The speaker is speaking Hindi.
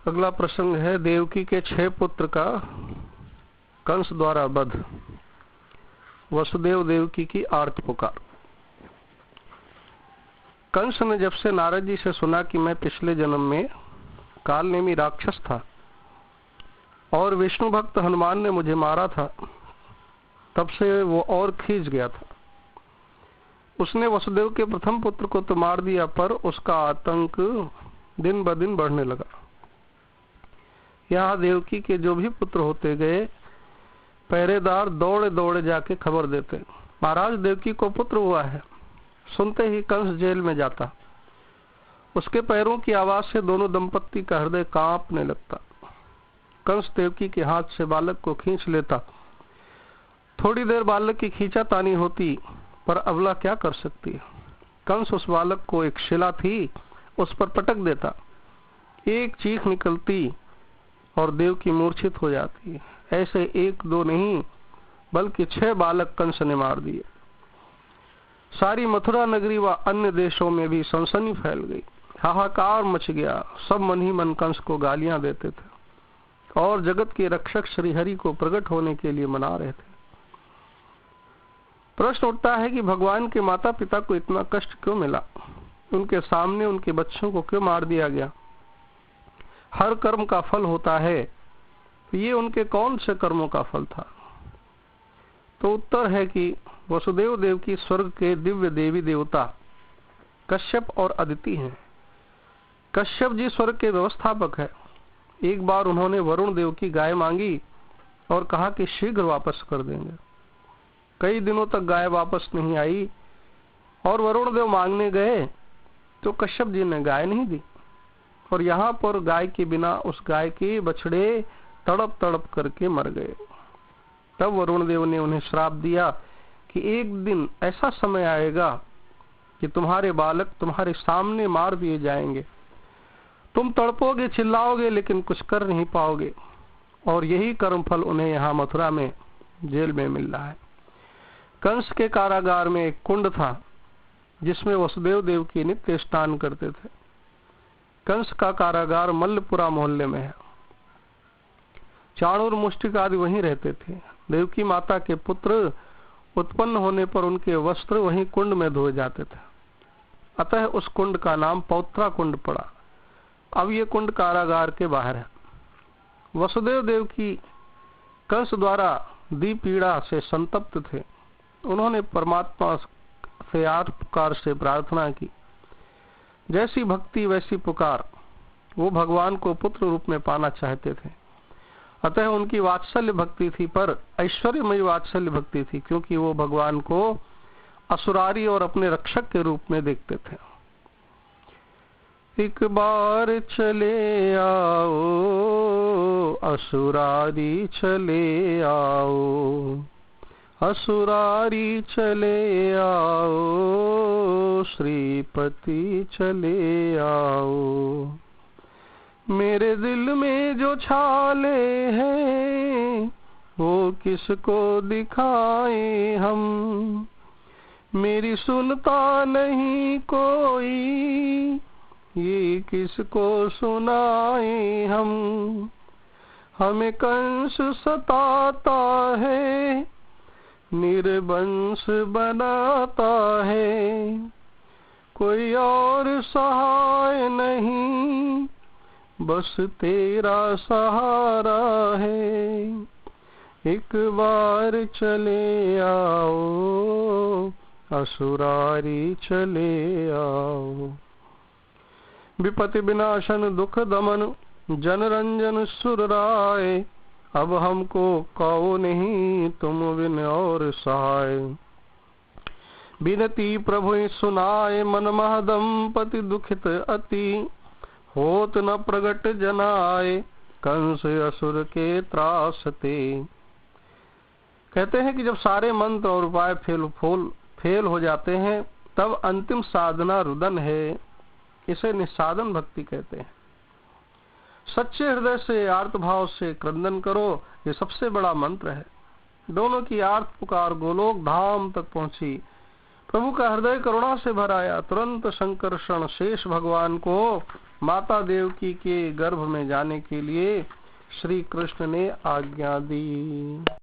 अगला प्रसंग है देवकी के 6 पुत्र का कंस द्वारा वध। वसुदेव देवकी की आर्त पुकार। कंस ने जब से नारद जी से सुना कि मैं पिछले जन्म में कालनेमी राक्षस था और विष्णु भक्त हनुमान ने मुझे मारा था, तब से वो और खींच गया था। उसने वसुदेव के प्रथम पुत्र को तो मार दिया, पर उसका आतंक दिन ब दिन बढ़ने लगा। यहाँ देवकी के जो भी पुत्र होते गए, पहरेदार दौड़े दौड़े जाके खबर देते, महाराज देवकी को पुत्र हुआ है। सुनते ही कंस जेल में जाता। उसके पैरों की आवाज से दोनों दंपत्ति का हृदय कांपने लगता। कंस देवकी के हाथ से बालक को खींच लेता। थोड़ी देर बालक की खींचातानी होती, पर अबला क्या कर सकती। कंस उस बालक को एक शिला थी, उस पर पटक देता। एक चीख निकलती और देवकी मूर्छित हो जाती। ऐसे 1-2 नहीं, बल्कि 6 बालक कंस ने मार दिए। सारी मथुरा नगरी व अन्य देशों में भी सनसनी फैल गई। हाहाकार मच गया। सब मन ही मन कंस को गालियां देते थे और जगत के रक्षक श्री हरि को प्रकट होने के लिए मना रहे थे। प्रश्न उठता है कि भगवान के माता पिता को इतना कष्ट क्यों मिला? उनके सामने उनके बच्चों को क्यों मार दिया गया? हर कर्म का फल होता है, ये उनके कौन से कर्मों का फल था? तो उत्तर है कि वसुदेव देवकी स्वर्ग के दिव्य देवी देवता कश्यप और अदिति हैं। कश्यप जी स्वर्ग के व्यवस्थापक है। एक बार उन्होंने वरुण देव की गाय मांगी और कहा कि शीघ्र वापस कर देंगे। कई दिनों तक गाय वापस नहीं आई और वरुण देव मांगने गए तो कश्यप जी ने गाय नहीं दी, और यहाँ पर गाय के बिना उस गाय के बछड़े तड़प तड़प करके मर गए। तब वरुण देव ने उन्हें श्राप दिया कि एक दिन ऐसा समय आएगा कि तुम्हारे बालक तुम्हारे सामने मार दिए जाएंगे। तुम तड़पोगे, चिल्लाओगे, लेकिन कुछ कर नहीं पाओगे। और यही कर्मफल उन्हें यहाँ मथुरा में जेल में मिल रहा है। कंस के कारागार में एक कुंड था जिसमें वसुदेव देव की नित्य स्नान करते थे। कंस का कारागार मल्लपुरा मोहल्ले में है। चाणूर मुष्टिक आदि वहीं रहते थे। देवकी माता के पुत्र उत्पन्न होने पर उनके वस्त्र वहीं कुंड में धोए जाते थे, अतः उस कुंड का नाम पौत्रा कुंड पड़ा। अब ये कुंड कारागार के बाहर है। वसुदेव देव की कंस द्वारा दी पीड़ा से संतप्त थे। उन्होंने परमात्मा से आर्त पुकार से प्रार्थना की। जैसी भक्ति वैसी पुकार। वो भगवान को पुत्र रूप में पाना चाहते थे, अतः उनकी वात्सल्य भक्ति थी, पर ऐश्वर्यमयी वात्सल्य भक्ति थी, क्योंकि वो भगवान को असुरारी और अपने रक्षक के रूप में देखते थे। एक बार चले आओ असुरारी चले आओ, असुरारी चले आओ, श्रीपति चले आओ। मेरे दिल में जो छाले हैं वो किसको दिखाएं हम, मेरी सुनता नहीं कोई, ये किसको सुनाएं हम। हमें कंस सताता है, निर्वंश बनाता है, कोई और सहाय नहीं, बस तेरा सहारा है। एक बार चले आओ असुरारी चले आओ। विपत्ति विनाशन दुख दमन जन रंजन सुर राय, अब हमको कहो नहीं तुम बिन और सहाय। बिनती प्रभु सुनाए मन मह दंपति दुखित अति, होत न प्रगट जनाए कंस असुर के त्रासते। कहते हैं कि जब सारे मंत्र और उपाय फेल हो जाते हैं, तब अंतिम साधना रुदन है। इसे निस्साधन भक्ति कहते हैं। सच्चे हृदय से आर्त भाव से क्रंदन करो, ये सबसे बड़ा मंत्र है। दोनों की आर्त पुकार गोलोक धाम तक पहुंची। प्रभु का हृदय करुणा से भर आया। तुरंत संकर्षण शेष भगवान को माता देवकी के गर्भ में जाने के लिए श्री कृष्ण ने आज्ञा दी।